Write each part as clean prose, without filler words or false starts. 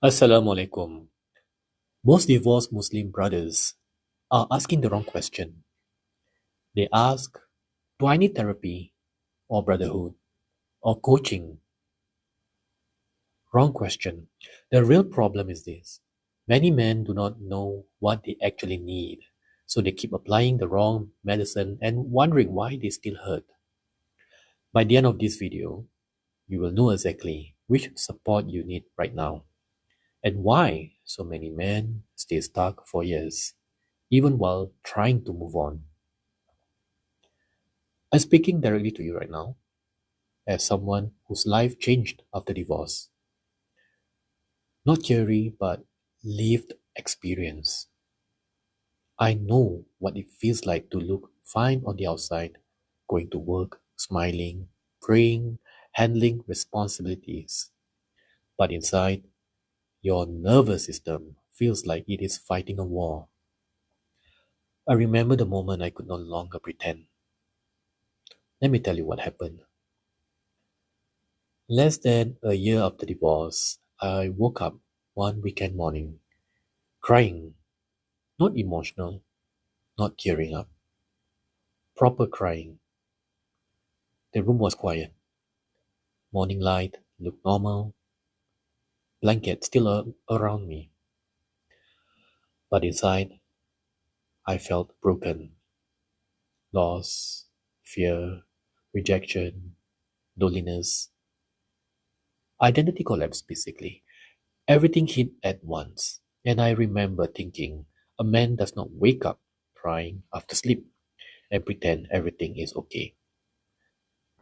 Assalamu alaikum. Most divorced Muslim brothers are asking the wrong question. They ask, do I need therapy or brotherhood or coaching? Wrong question. The real problem is this. Many men do not know what they actually need, so they keep applying the wrong medicine and wondering why they still hurt. By the end of this video, you will know exactly which support you need right now and why so many men stay stuck for years, even while trying to move on. I'm speaking directly to you right now as someone whose life changed after divorce. Not theory, but lived experience. I know what it feels like to look fine on the outside, going to work, smiling, praying, handling responsibilities. But inside, your nervous system feels like it is fighting a war. I remember the moment I could no longer pretend. Let me tell you what happened. Less than a year after divorce, I woke up one weekend morning, crying, not emotional, not tearing up, proper crying. The room was quiet. Morning light looked normal, blanket still around me. But inside, I felt broken. Loss, fear, rejection, loneliness. Identity collapsed basically. Everything hit at once. And I remember thinking, a man does not wake up crying after sleep and pretend everything is okay.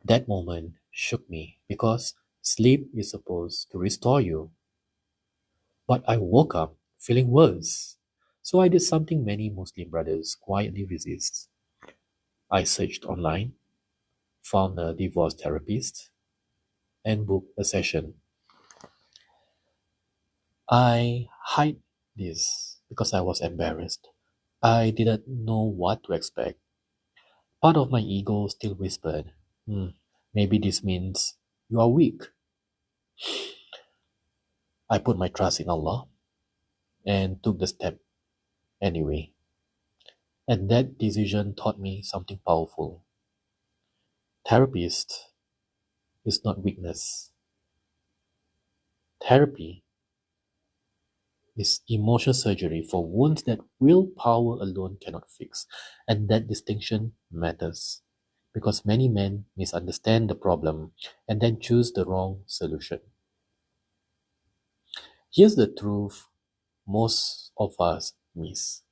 That moment shook me because sleep is supposed to restore you. But I woke up feeling worse. So I did something many Muslim brothers quietly resist. I searched online, found a divorce therapist, and booked a session. I hid this because I was embarrassed. I didn't know what to expect. Part of my ego still whispered, maybe this means you are weak. I put my trust in Allah and took the step anyway. And that decision taught me something powerful. Therapist is not weakness. Therapy is emotional surgery for wounds that willpower alone cannot fix. And that distinction matters because many men misunderstand the problem and then choose the wrong solution. Here's the truth most of us miss.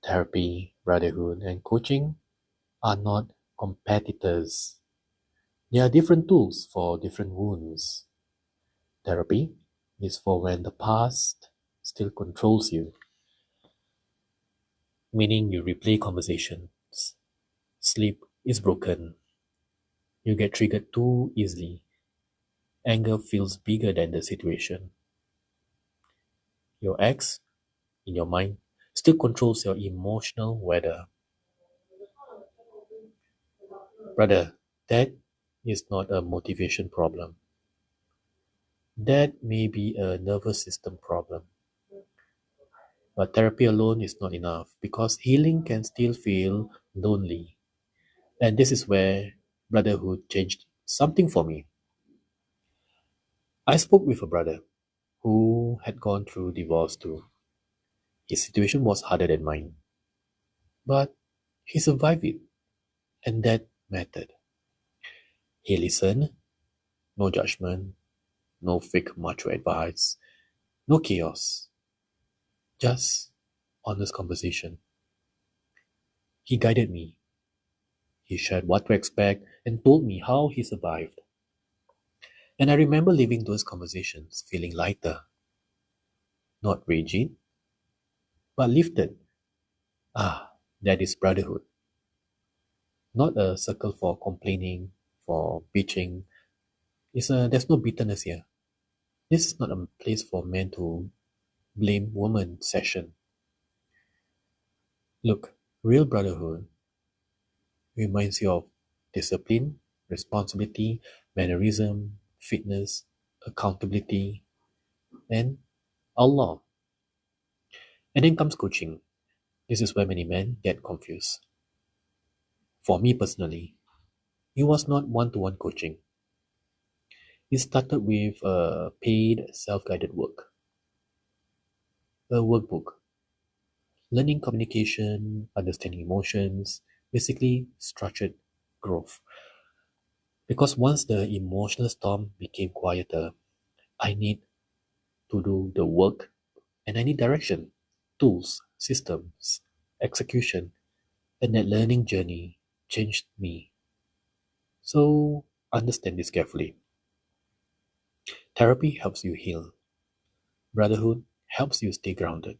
Therapy, brotherhood, and coaching are not competitors. They are different tools for different wounds. Therapy is for when the past still controls you, meaning you replay conversations. Sleep is broken. You get triggered too easily. Anger feels bigger than the situation. Your ex, in your mind, still controls your emotional weather. Brother, that is not a motivation problem. That may be a nervous system problem. But therapy alone is not enough because healing can still feel lonely. And this is where brotherhood changed something for me. I spoke with a brother who had gone through divorce too. His situation was harder than mine, but he survived it, and that mattered. He listened, no judgment, no fake macho advice, no chaos, just honest conversation. He guided me. He shared what to expect and told me how he survived. And I remember leaving those conversations feeling lighter, not rigid, but lifted. That is brotherhood. Not a circle for complaining, for bitching. There's no bitterness here. This is not a place for men to blame women session. Look, real brotherhood reminds you of discipline, responsibility, mannerism, fitness, accountability, and Allah. And then comes coaching. This is where many men get confused. For me personally, it was not one-to-one coaching. It started with paid self-guided work, a workbook, learning communication, understanding emotions, basically structured growth. Because once the emotional storm became quieter, I need to do the work and I need direction, tools, systems, execution, and that learning journey changed me. So understand this carefully. Therapy helps you heal. Brotherhood helps you stay grounded.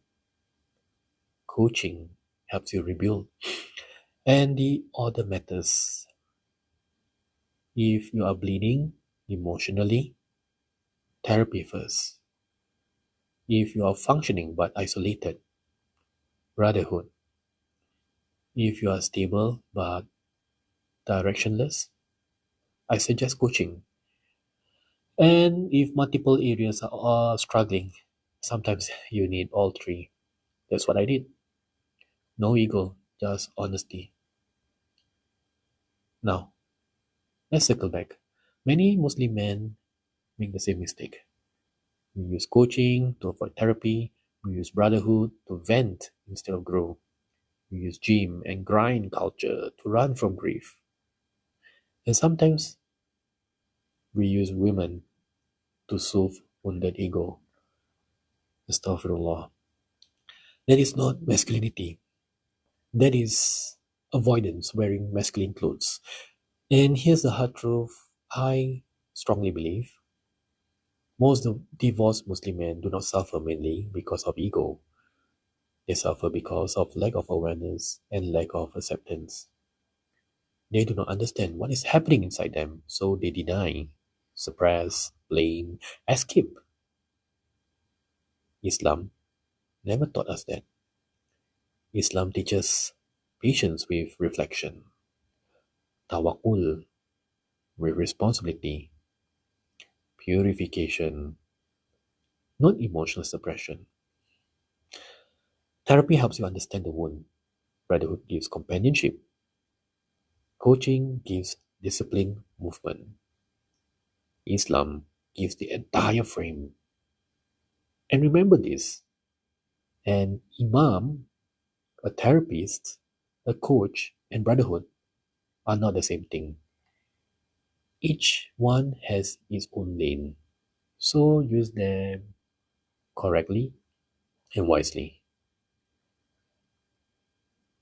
Coaching helps you rebuild. And the order matters. If you are bleeding emotionally, therapy first. If you are functioning but isolated, brotherhood. If you are stable but directionless, I suggest coaching. And if multiple areas are struggling, sometimes you need all three. That's what I did. No ego, just honesty. Now, let's circle back. Many Muslim men make the same mistake. We use coaching to avoid therapy. We use brotherhood to vent instead of grow. We use gym and grind culture to run from grief. And sometimes we use women to soothe wounded ego. Astaghfirullah. That is not masculinity. That is avoidance wearing masculine clothes. And here's the hard truth. I strongly believe most of divorced Muslim men do not suffer mainly because of ego. They suffer because of lack of awareness and lack of acceptance. They do not understand what is happening inside them, so they deny, suppress, blame, escape. Islam never taught us that. Islam teaches patience with reflection, tawakkul with responsibility, purification, not emotional suppression. Therapy helps you understand the wound. Brotherhood gives companionship. Coaching gives discipline, movement. Islam gives the entire frame. And remember this, an imam, a therapist, a coach, and brotherhood are not the same thing. Each one has its own lane. So use them correctly and wisely.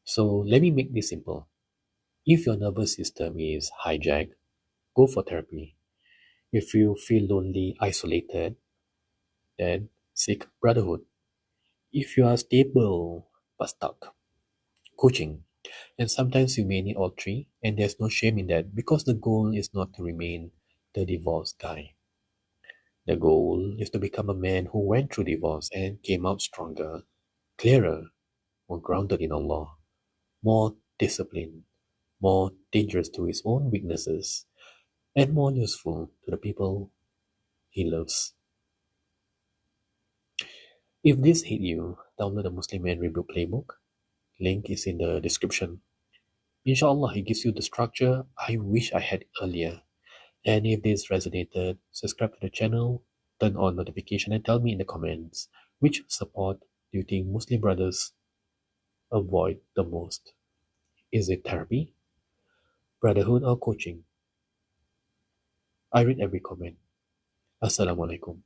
So let me make this simple. If your nervous system is hijacked, go for therapy. If you feel lonely, isolated, then seek brotherhood. If you are stable but stuck, coaching. And sometimes you may need all three, and there's no shame in that because the goal is not to remain the divorced guy. The goal is to become a man who went through divorce and came out stronger, clearer, more grounded in Allah, more disciplined, more dangerous to his own weaknesses, and more useful to the people he loves. If this hit you, download the Muslim Man Rebuild Playbook. Link is in the description. Inshallah, it gives you the structure I wish I had earlier. And if this resonated, subscribe to the channel, turn on notification, and tell me in the comments which support do you think Muslim brothers avoid the most. Is it therapy, brotherhood, or coaching? I read every comment. Assalamu alaikum.